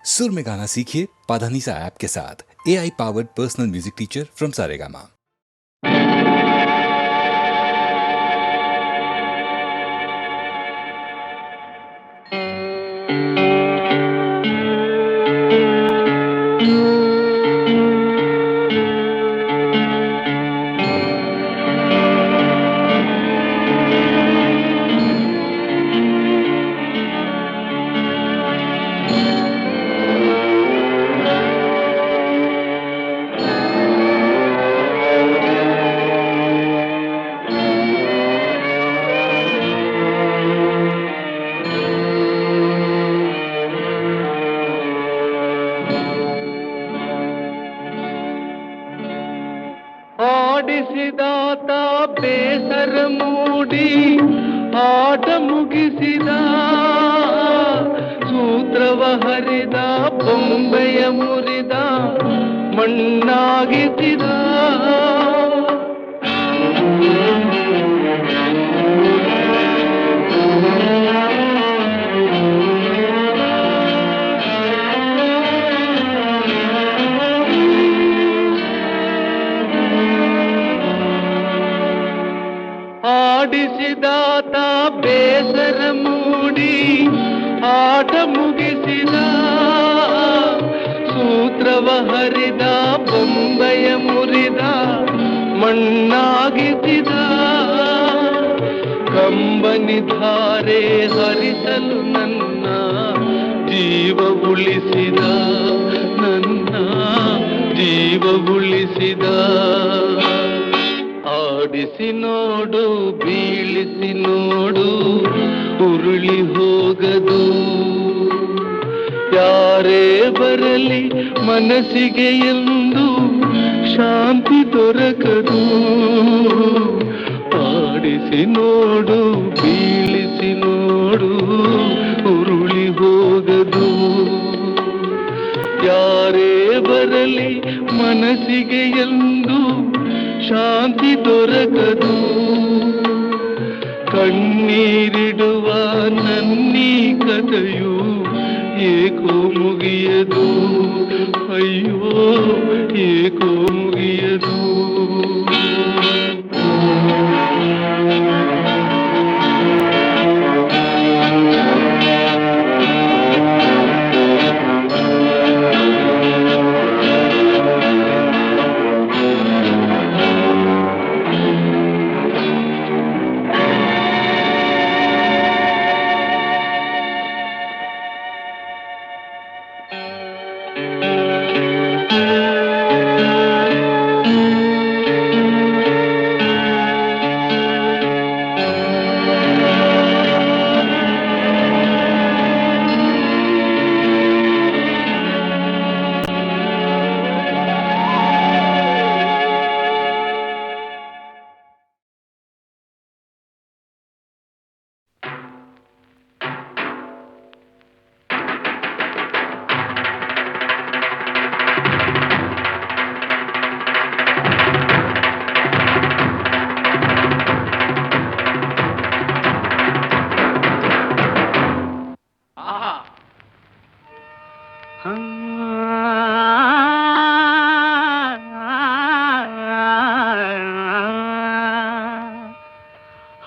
सुर में गाना सीखिए पाधानीसा ऐप के साथ। AI powered personal music teacher from Saregama. ಆಡಿಸಿದಾತ ಬೇಸರ ಮೂಡಿ ಆಟ ಮುಗಿಸಿದ ಸೂತ್ರವ ಹರಿದ ಬೊಂಬೆಯ ಮುರಿದ ಮಣ್ಣಾಗಿಸಿದ ಆಡಿಸಿದಾತ ಬೇಸರ ಮೂಡಿ ಆಟ ಮುಗಿಸಿದ ಸೂತ್ರವ ಹರಿದ ಬೊಂಬೆಯ ಮುರಿದ ಮಣ್ಣಾಗಿಸಿದ ಕಂಬನಿ ಧಾರೆ ಹರಿಸಲು ನನ್ನ ಜೀವ ಉಳಿಸಿದ ನನ್ನ ಜೀವ ಉಳಿಸಿದ ಆಡಿಸಿ ನೋಡು ಬೀಳಿಸಿ ನೋಡು ಉರುಳಿ ಹೋಗದು ಯಾರೇ ಬರಲಿ ಮನಸ್ಸಿಗೆ ಎಂದು ಶಾಂತಿ ದೊರಕದು ಆಡಿಸಿ ನೋಡು ಬೀಳಿಸಿ ನೋಡು ಉರುಳಿ ಹೋಗದು ಯಾರೇ ಬರಲಿ ಮನಸ್ಸಿಗೆ ಎಂದು ಶಾಂತಿ ದೊರಕದು ಕಣ್ಣೀರಿಡುವ ನನ್ನೀ ಕಥೆಯು ಏಕೋ ಮುಗಿಯದು ಅಯ್ಯೋ ಏಕೋ ಮುಗಿಯದು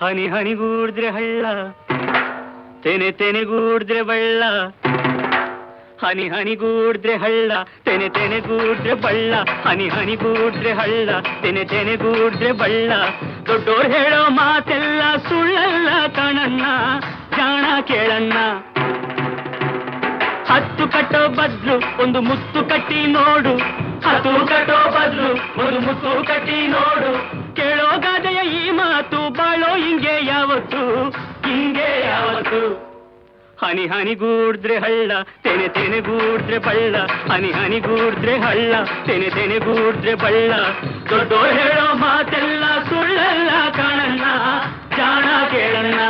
ಹನಿ ಹನಿಗೂಡಿದ್ರೆ ಹಳ್ಳ ತೆನೆ ತೆನೆಗೂಡಿದ್ರೆ ಬಳ್ಳ ಹನಿ ಹನಿಗೂಡಿದ್ರೆ ಹಳ್ಳ ತೆನೆ ತೆನೆಗೂಡಿದ್ರೆ ಬಳ್ಳ ಹನಿ ಹನಿಗೂಡಿದ್ರೆ ಹಳ್ಳ ತೆನೆ ತೆನೆಗೂಡಿದ್ರೆ ಬಳ್ಳ ದೊಡ್ಡೋರು ಹೇಳೋ ಮಾತೆಲ್ಲ ಸುಳ್ಳಲ್ಲ ಕಣಣ್ಣ ಜಾಣ ಕೇಳಣ್ಣ ಹತ್ತು ಕಟ್ಟೋ ಬದ್ಲು ಒಂದು ಮುತ್ತು ಕಟ್ಟಿ ನೋಡು ಹತ್ತು ಕಟ್ಟೋ ಬದ್ಲು ಒಂದು ಮುತ್ತು ಕಟ್ಟಿ ನೋಡು ಕೇಳೋ ಗಾದೆಯ ಈ ಮಾತು ಬಾಳೋ ಹಿಂಗೆ ಯಾವತ್ತು ಹಿಂಗೆ ಯಾವತ್ತು ಹನಿ ಹನಿಗೂಡಿದ್ರೆ ಹಳ್ಳ ತೆನೆ ತೆನೆಗೂಡಿದ್ರೆ ಬಳ್ಳ ಹನಿ ಹನಿಗೂಡಿದ್ರೆ ಹಳ್ಳ ತೆನೆ ತೆನೆಗೂಡಿದ್ರೆ ಬಳ್ಳ ದೊಡ್ಡೋರು ಹೇಳೋ ಮಾತೆಲ್ಲ ಸುಳ್ಳಲ್ಲ ಕಾಣಣ್ಣ ಜಾಣ ಕೇಳಣ್ಣ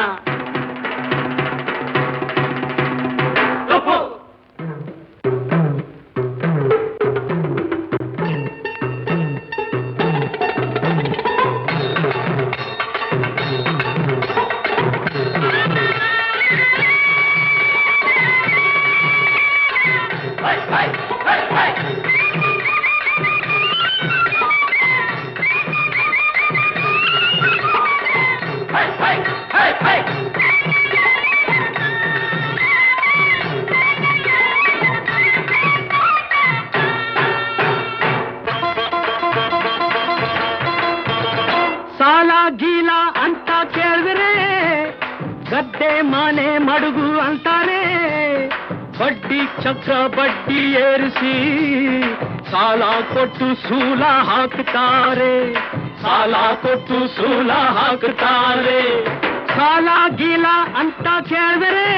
ಸಾಲ ಗೀಲ ಅಂತ ಕೇಳಿದ್ರೆ ಗದ್ದೆ ಮನೆ ಮಡುಗು ಅಂತಾರೆ. ಬಡ್ಡಿ ಚಕ್ರ ಬಡ್ಡಿ ಏರಿಸಿ ಸಾಲ ಕೊಟ್ಟು ಸೂಲ ಹಾಕ್ತಾರೆ. ಸಾಲ ಕೊಟ್ಟು ಸೂಲ ಹಾಕ್ತಾರೆ. ಸಾಲ ಗೀಲ ಅಂತ ಕೇಳಿದ್ರೆ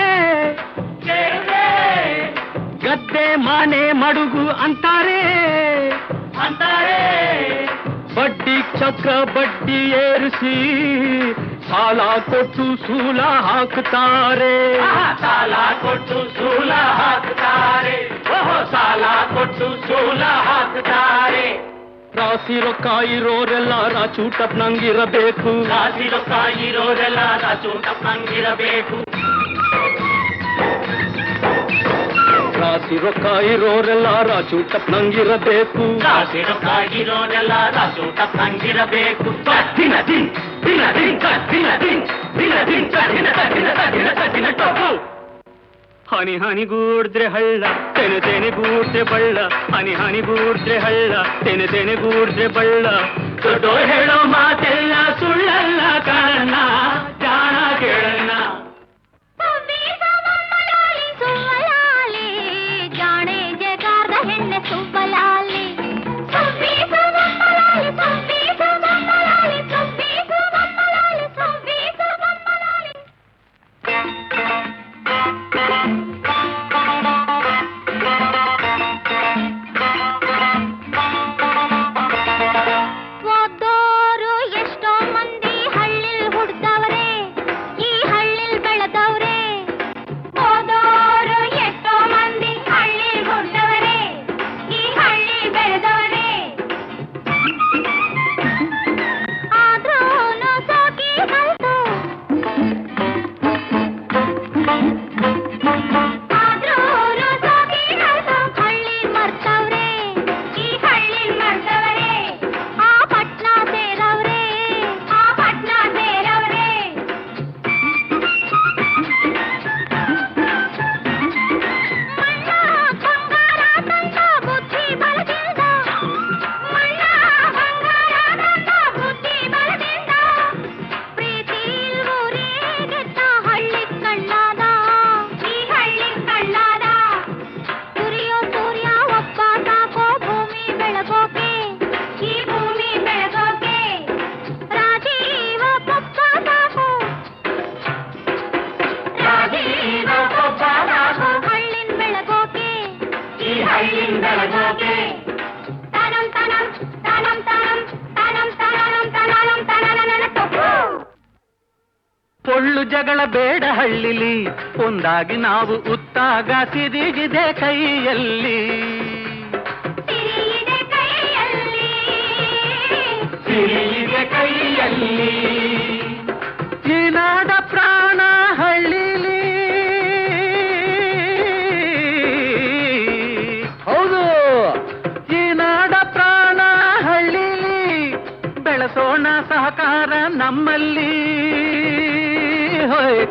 ಗದ್ದೆ ಮನೆ ಮಡುಗು ಅಂತಾರೆ. ಬಡ್ಡಿ ಚಕ್ರ ಬಡ್ಡಿ ಏರಿಸಿ ಸಾಲ ಕೊಟ್ಟು ಸೂಲ ಹಾಕ್ತಾರೆ. ಸಾಲ ಕೊಟ್ಟು ಸೂಲ ಹಾಕ್ತಾರೆ. ಸಾಲ ಕೊಟ್ಟು ಸೂಲ ಹಾಕ್ತಾರೆ. ರಾಶಿ ರೊಕ್ಕ ಇರೋರೆಲ್ಲ ರಾಚೂಟಪ್ನಂಗಿರಬೇಕು. ರಾಶಿ ರೊಕ್ಕ ಇರೋರೆಲ್ಲ ರಾಚೂಟಪ್ನಂಗಿರಬೇಕು. ರಾಶಿ ರೊಕ್ಕ ಇರೋರೆಲ್ಲ ರಾಚೂಟಪ್ನಂಗಿರಬೇಕು. ರಾಶಿ ರೊಕ್ಕ ಇರೋರೆಲ್ಲ ರಾಚೂಟಪ್ನಂಗಿರಬೇಕು. ದಿನ ದಿನ್ ದಿನ ದಿನ್ ದಿನ ದಿನ್ ದಿನ ದಿನ್ ದಿನ ದಿನ ದಿನ ದಿನ ಟೊಪ್ಪು. ಹನಿ ಹನಿಗೂಡ್ದ್ರೆ ಹಳ್ಳ ತೆನೆ ತೆನೆಗೂಡ್ದ್ರೆ ಬಳ್ಳ. ಹನಿ ಹನಿಗೂಡ್ದ್ರೆ ಹಳ್ಳ ತೆನೆ ತೆನೆಗೂಡ್ದ್ರೆ ಬಳ್ಳ. ದೊಡ್ಡೋರ್ ಹೇಳೋ ಮಾತೆಲ್ಲ ಸುಳ್ಳಲ್ಲ ಕಾರಣ ಜಾಣ ಕೇಳಣ್ಣ. ಜಾಣೆ ಜಗಾರ್ದ ಹೆಣ್ಣೆ ಸುಬ್ಬಲಾಲಿ. ಓದೋರು ಎಷ್ಟೋ ಮಂದಿ ಹಳ್ಳಿಲ್ ಹುಡ್ದವ್ರೆ, ಈ ಹಳ್ಳಿಲ್ ಬೆಳೆದವ್ರೆ. ಓದೋರು ಎಷ್ಟೋ ಮಂದಿ ಹಳ್ಳಿಲ್ ಹುಡ್ದವ್ರೆ, ಈ ಹಳ್ಳಿಲ್ ಬೆಳೆದವ್ರೆ. ಆದ್ರೂನು ಸೋಕಿ ಕಲ್ತು, ಆದ್ರೂನು ಸೋಕಿ ಕಲ್ತು ಹಳ್ಳಿಲ್ ಮರ್ತವ್ರೆ, ಈ ಹಳ್ಳಿಲ್ ಮರ್ತವ್ರೆ. ಆ ಪಟ್ನ ಸೇರವ್ರೆ, ಆ ಪಟ್ನ ಸೇರವ್ರೆ. ಮಣ್ಣ ಬಂಗಾರ ತಂದ ಬುದ್ಧಿ ಬಲದಿಂದ, ಮಣ್ಣ ಬಂಗಾರ ತಂದ ಬುದ್ಧಿ ಬಲದಿಂದ. ಪ್ರೀತಿ ಊರಿಗೆತ್ತ ಹಳ್ಳಿ ಕಣ್ಣಾದ, ಈ ಹಳ್ಳಿ ಕಣ್ಣಾದ. ಸುರಿಯೋ ಸೂರ್ಯ ಒಬ್ಬ ಸಾಕೋ ಭೂಮಿ ಬೆಳಗೋಕೆ, ಈ ಭೂಮಿ ಬೆಳಗೋಕೆ. ರಾಜೀವ ಪಪ್ಪ ಸಾಕು, ರಾಜೀವ ಪಪ್ಪ ಸಾಕು ಹಳ್ಳಿನ್ ಬೆಳಗೋಕೆ, ಈ ಹಳ್ಳಿನ್ ಬೆಳಗೋಕೆ. ತನಂ ತನಂ ತನಂ ತನಂ ತನಂ ತನಂ ತನಂ ತನನನ ತಪ್ಪು. ಪೊಳ್ಳು ಜಗಳ ಬೇಡ ಹಳ್ಳಿಲಿ, ಒಂದಾಗಿ ನಾವು ಉತ್ತಾಗ ಸಿರಿಗಿದೆ ಕೈಯಲ್ಲಿ. ಸಿರಿಯಿದೆ ಕೈಯಲ್ಲಿ, ಸಿರಿಯಿದೆ ಕೈಯಲ್ಲಿ. ಈ ನಾಡ ಪ್ರಾಣ ಹಳ್ಳಿಲಿ. ಹೌದು, ಈ ನಾಡ ಪ್ರಾಣ ಹಳ್ಳಿಲಿ. ಬೆಳೆಸೋಣ ಸಹಕಾರ ನಮ್ಮಲ್ಲಿ. ಹೋಯ್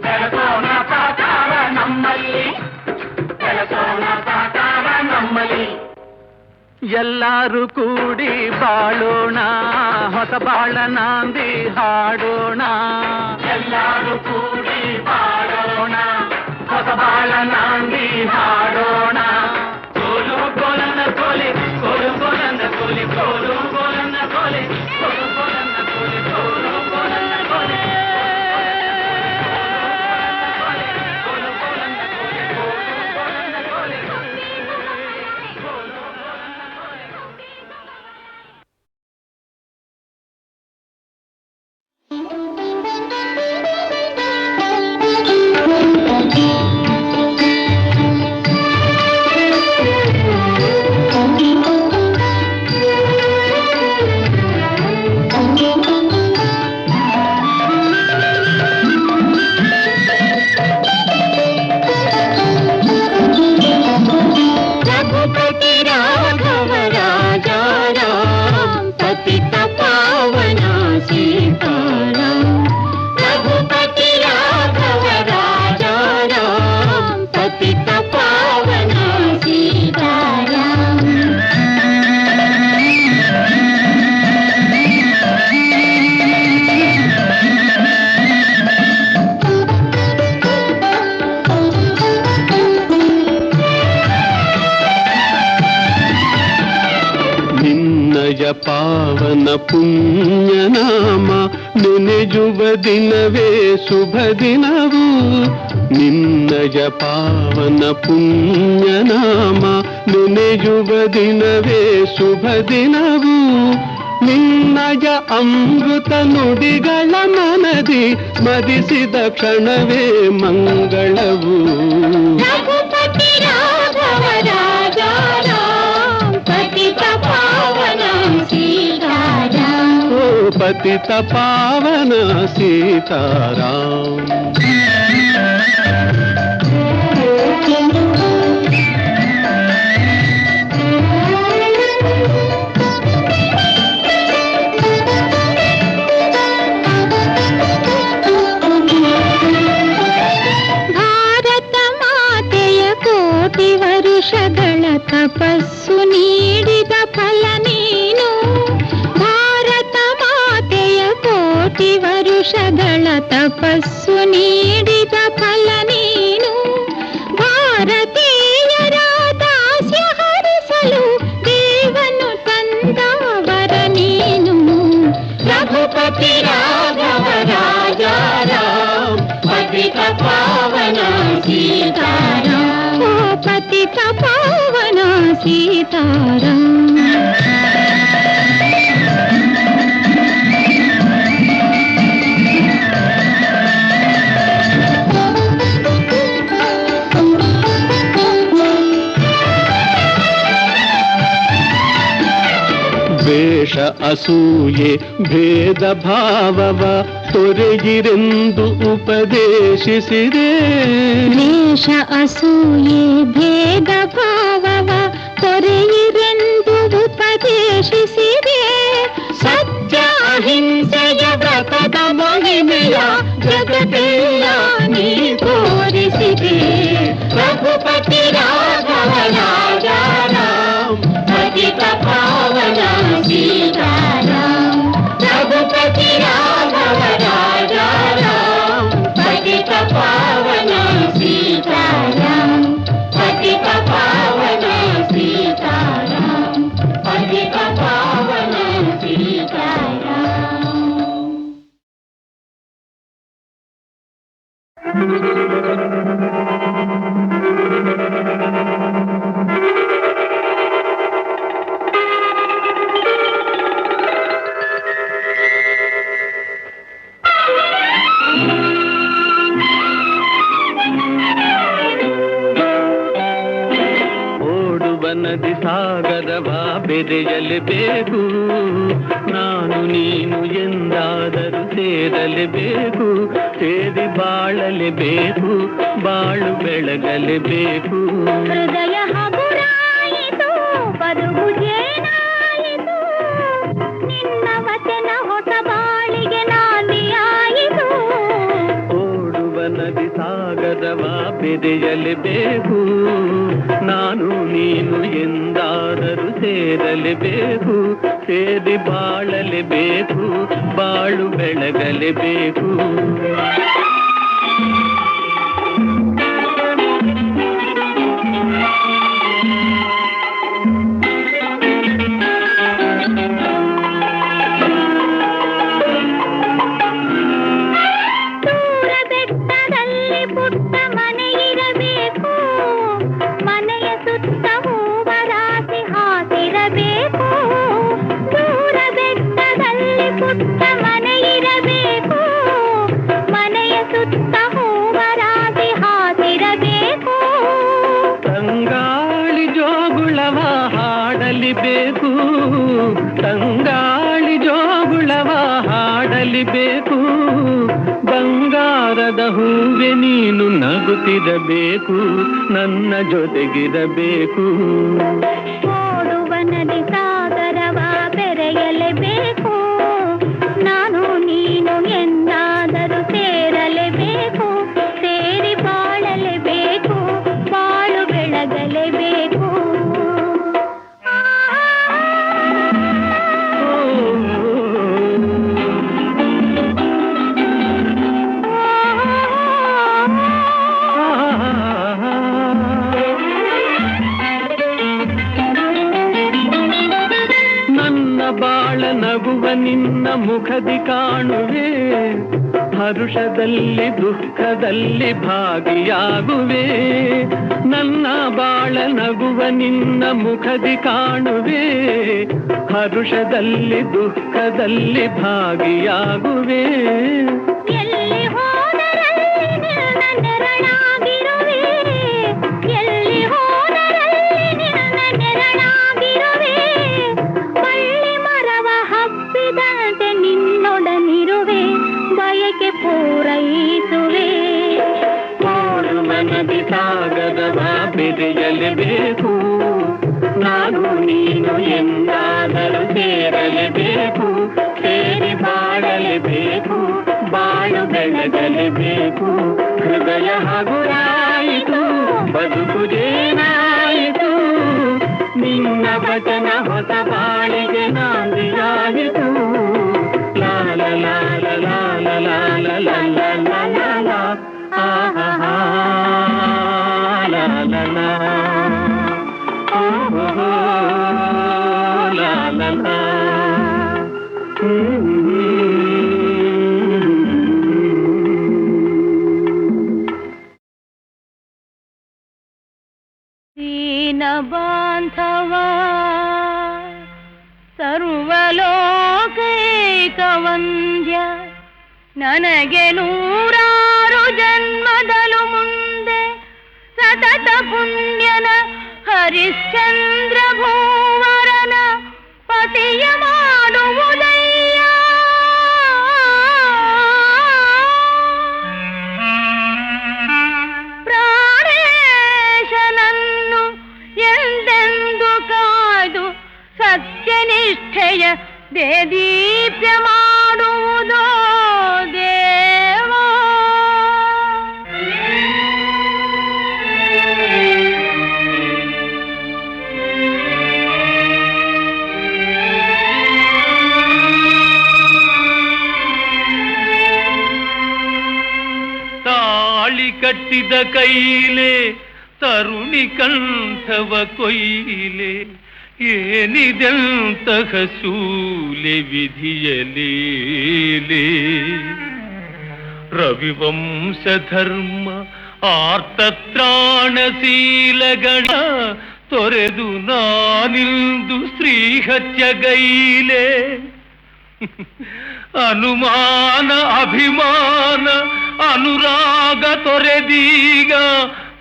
ಬೆಳೆಸೋಣ ಸಹಕಾರ ನಮ್ಮಲ್ಲಿ, ಬೆಳೆಸೋಣ ಸಹಕಾರ ನಮ್ಮಲ್ಲಿ. ಎಲ್ಲರೂ ಕೂಡಿ ಬಾಳೋಣ, ಹೊಸ ಬಾಳ ನಾಂದಿ ಹಾಡೋಣ. ಎಲ್ಲರೂ ಕೂಡಿ ಬಾಳೋಣ, ಹೊಸ ಬಾಳ ನಾಂದಿ ಹಾಡೋಣ. ಕೋಲು ಕೋಲನ್ನ ಕೋಲೆ, ಕೋಲು ಕೋಲನ್ನ ಕೋಲೆ, ಕೋಲು ಕೋಲನ್ನ ಕೋಲೆ, ಕೋಲು ಕೋಲನ್ನ ಕೋಲೆ, ಕೋಲು ಕೋಲನ್ನ ಕೋಲೆ. ಪಾವನ ಪುಣ್ಯನಾಮ ನೆನೆಯುವ ದಿನವೇ ಶುಭ ದಿನವು. ನಿನ್ನಯ ಪಾವನ ಪುಣ್ಯನಾಮ ನೆನೆಯುವ ದಿನವೇ ಶುಭ ದಿನವು. ನಿನ್ನಯ ಅಮೃತ ನುಡಿಗಳ ಮನದಿ ಸ್ಮರಿಸಿದ ಕ್ಷಣವೇ ಮಂಗಳವು. ರಘುಪತಿ ರಾಘವ ರಾಜ ರಾಮ ಪತಿತ ಪಾವನ ಸೀತಾರಾಮ. ಓ ಪತಿತ ಪಾವನ ಸೀತಾರಾಮ. ವರುಷಗಳ ತಪಸ್ಸು ನೀಡಿದ ಫಲ ನೀನು. ಭಾರತ ಮಾತೆಯ ಕೋಟಿ ವರುಷಗಳ ತಪಸ್ಸು ನೀಡಿದ ಫಲ ನೀನು. ಭಾರತೀಯರ ದಾಸ್ಯ ಹರಿಸಲು ದೇವನು ತಂದವರ ನೀನು. ರಘುಪತಿ ರಾಘವ ರಾಜ ರಾಮ ಪತಿತ ಪಾವನ ಸೀತಾರಾಮ. ಪತಿತ ಪಾವನ ಸೀತಾರಾಮ. ದ್ವೇಷ ಅಸೂಯೆ ಭೇದ ಭಾವವ ತೊರೆಗಿರೆಂದು ಉಪದೇಶಿಸಿದೆ. ದ್ವೇಷ ಅಸೂಯೆ ಭೇದ ಭಾವವ ತೊರೆಯಿರೆಂದು ಉಪದೇಶಿಸಿದೆ. ಸತ್ಯ ಅಹಿಂಸೆಯ ವ್ರತದ ಮಹಿಮೆಯ ಜಗತ್ತೆಲ್ಲ ನೀ ತೋರಿಸಿದೆ. ರಘುಪತಿ ರಾಘವ ರಾಜ ರಾಮ ಪತಿತ ಪಾವನ ಸೀತಾರಾಮ. ರಘುಪತಿ ರಾಘವ ರಾಜ ರಾಮ ಪತಿತ ಪಾವನ ಸೀತಾರಾಮ. ಪತಿತ ಪಾವನ ಸೀತಾರಾಮ. ಪತಿತ ಪಾವನ ಸೀತಾರಾಮ. ನದಿ ಸಾಗರವ ಬೆರೆಯಲೇಬೇಕು. ನಾನು ನೀನು ಎಂದಾದರೂ ಸೇರಲೇಬೇಕು. ಸೇರಿ ಬಾಳಲೇಬೇಕು. ಬಾಳು ಬೆಳಗಲೇಬೇಕು. ಹೃದಯ ಹಗುರಾಯಿತು ಬದುಕು ಜೇನಾಯಿತು. ನಿನ್ನ ವಚನ ಹೊಸ ಬಾಳಿಗೆ ನಾಂದಿಯಾಯಿತು. ಓಡುವ ನದಿ ಸಾಗರವ ಬೆರೆಯಲೇಬೇಕು. ನಾನು ನೀನು ಎಂದಾದರೂ ಸೇರಲೇಬೇಕು. ಸೇರಿ ಬಾಳಲೇಬೇಕು. ಬಾಳು ಬೆಳಗಲೇಬೇಕು. ತಂಗಾಳಿ ಜೋಗುಳವ ಹಾಡಲಿಬೇಕು. ಬಂಗಾರದ ಹೂವೆ ನೀನು ನಗುತ್ತಿರಬೇಕು. ನನ್ನ ಜೊತೆಗಿರಬೇಕು. ಓಡುವ ನದಿ ಸಾಗರವ ಬೆರೆಯಲೇಬೇಕು. ನಾನು ನೀನು ಎಂದಾದರೂ ಸೇರಲೇಬೇಕು. ಸೇರಿ ಬಾಳಲೇಬೇಕು. ಬಾಳು ಬೆಳಗಲೇಬೇಕು. ನಿನ್ನ ಮುಖದಿ ಕಾಣುವೆ, ಹರುಷದಲ್ಲಿ ದುಃಖದಲ್ಲಿ ಭಾಗಿಯಾಗುವೆ. ನನ್ನ ಬಾಳ ನಗುವ ನಿನ್ನ ಮುಖದಿ ಕಾಣುವೆ, ಹರುಷದಲ್ಲಿ ದುಃಖದಲ್ಲಿ ಭಾಗಿಯಾಗುವೆ. ಎಲ್ಲಿ ಹೋದರಲ್ಲಿ ನಿನ್ನ ನೆರಳಾಗಿರುವೆ, ಎಲ್ಲಿ ಹೋದರಲ್ಲಿ ನಿನ್ನ ನೆರಳಾಗಿರುವೆ. ಬಳ್ಳಿ ಮರವ ಹಬ್ಬಿದಂತೆ ನಿನ್ನೊಡನಿರುವೆ, ಬಯಕೆ ಪೂರೈಸುವೆ. ಓಡು ಮನದಿ ಸಾಗದವ ಬೆರೆಯಲೇಬೇಕು, ನಾನು ನೀನು ಎಂದಾದರೂ ಸೇರಲೇಬೇಕು. ಸೇರಿ ಬಾಳಲೇಬೇಕು, ಬಾಳು ಬೆಳಗಲೇಬೇಕು. ಹೃದಯ ಹಗುರಾಯಿತು, ಬದುಕು ಜೇನಾಯಿತು, ನಿನ್ನ ವಚನ ಹೊಸ ಬಾಳಿಗೆ ನಾಂದಿಯಾಯಿತು. ಲಾಲ ಲಾಲ ಲಾಲ ಲಾಲ ಲಾಲ ಲಾಲ ಲಾ, ಆಹಾ ಲಾಲ ಲಾ, ಓಹೋ ಲಾಲ ಲಾ. ದೀನ ಬಾಂಧವ ಸರ್ವಲೋಕೈಕ ವಂದ್ಯ, ನನಗೆ ನೂರಾರು ಜನ್ಮದಲು ಮುಂದೆ ಸತತ ಪುಣ್ಯನ ಹರಿಶ್ಚಂದ್ರ ಭೂವರನ ಪತಿಯ ಮಾಡುವುದಯ್ಯ. ಪ್ರಾಣೇಶನನ್ನು ಎಂದೆಂದು ಕಾಯ್ದು ಸತ್ಯನಿಷ್ಠೆಯ ದೇದೀಪ್ಯ ಮಾಡುವುದೋ ದೇವಾ. ತಾಳಿ ಕಟ್ಟಿದ ಕೈಲೆ ತರುಣಿ ಕಂಠವ ಕೊಯ್ಲೆ, ಏನಿದೆಂತಹ ಸೂಲೆ ವಿಧಿಯಲೀಲೆ. ರವಿವಂಶ ಧರ್ಮ ಆರ್ತತ್ರಾಣಶೀಲಗಳ ತೊರೆದು ನಾನಿಂದು ಶ್ರೀಹತ್ಯಗೈಲೆ. ಅನುಮಾನ ಅಭಿಮಾನ ಅನುರಾಗ ತೊರೆದೀಗ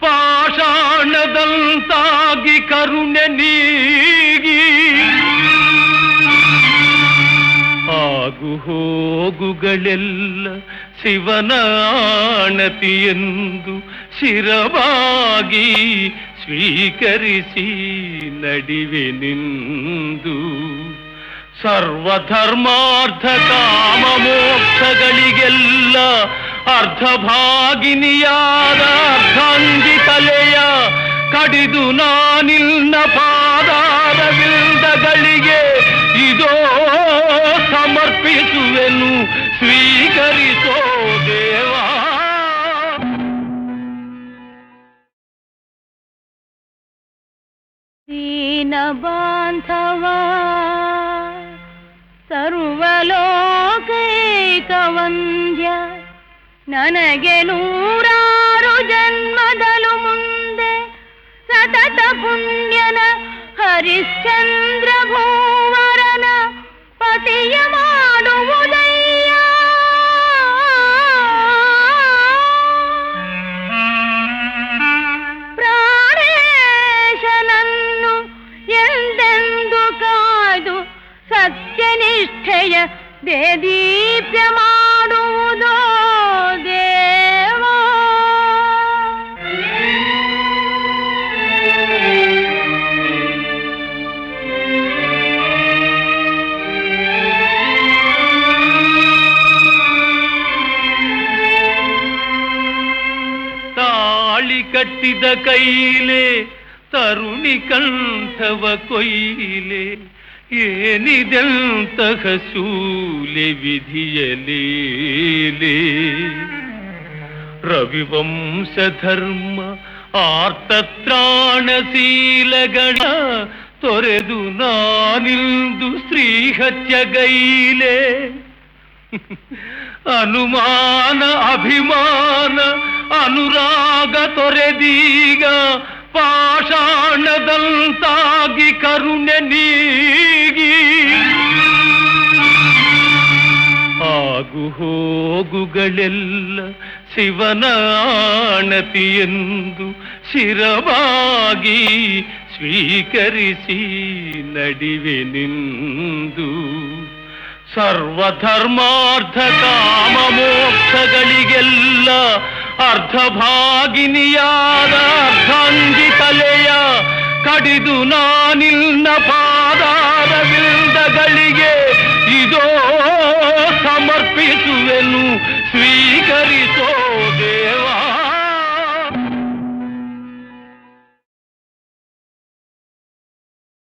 ಪಾಷಾಣದಂತಾಗಿ ಕರುಣೆ ನೀಗಿ. ಆಗು ಹೋಗುಗಳೆಲ್ಲ ಶಿವನ ಆಣತಿಯೆಂದು ಶಿರವಾಗಿ ಸ್ವೀಕರಿಸಿ ನಡಿವೆ ನಿಂದು. ಸರ್ವಧರ್ಮಾರ್ಥ ಕಾಮ ಮೋಕ್ಷಗಳಿಗೆಲ್ಲ ಅರ್ಧಭಾಗಿನಿಯಾದ ಅರ್ಧಾಂಗಿ ತಲೆಯ ಕಡಿದು ನಾನಿನ್ನ ಪಾದಾರವಿಂದಗಳಿಗೆ ಇದೋ ಸಮರ್ಪಿಸುವೆನು, ಸ್ವೀಕರಿಸೋ ದೇವಾ. ದೀನ ಬಾಂಧವ ಸರ್ವಲೋಕೈಕ ವಂದ್ಯ, ನನಗೆ ನೂರಾರು ಜನ್ಮದಲು ಮುಂದೆ ಸತತ ಪುಣ್ಯನ ಹರಿಶ್ಚಂದ್ರ ಭೂವರನ ಪತಿಯ ಮಾಡುವುದಯ್ಯ. ಪ್ರಾಣೇಶನನ್ನು ಎಂದೆಂದು ಕಾಯ್ದು ಸತ್ಯನಿಷ್ಠೆಯ ದೇದೀಪ್ಯ ಮಾಡುವುದೋ ದೇವಾ. ತಾಳಿ ಕಟ್ಟಿದ ಕೈಲೆ ತರುಣಿ ಕಂಠವ ಕೊಯ್ಲೆ, ಏನಿದೆಂತಹ ಸೂಲೆ ವಿಧಿಯಲೀಲೆ. ರವಿವಂಶ ಧರ್ಮ ಆರ್ತತ್ರಾಣಶೀಲಗಳ ತೊರೆದು ನಾನಿಂದು ಶ್ರೀಹತ್ಯಗೈಲೆ ಅನುಮಾನ ಅಭಿಮಾನ ಅನುರಾಗ ತೊರೆದೀಗ ಪಾಷಾಣದಂತಾಗಿ ಕರುಣೆ ನೀಗಿ ಆಗು ಹೋಗುಗಳೆಲ್ಲ ಶಿವನ ಆಣತಿಯೆಂದು ಶಿರವಾಗಿ ಸ್ವೀಕರಿಸಿ ನಡಿವೆ ನಿಂದು ಸರ್ವಧರ್ಮಾರ್ಥ ಕಾಮ ಮೋಕ್ಷಗಳಿಗೆಲ್ಲ ಅರ್ಧಭಾಗಿನಿಯಾದ ಅರ್ಧಾಂಗಿ ತಲೆಯ ಕಡಿದು ನಾನಿನ್ನ ಪಾದಾರವಿಂದಗಳಿಗೆ ಇದೋ ಸಮರ್ಪಿಸುವೆನು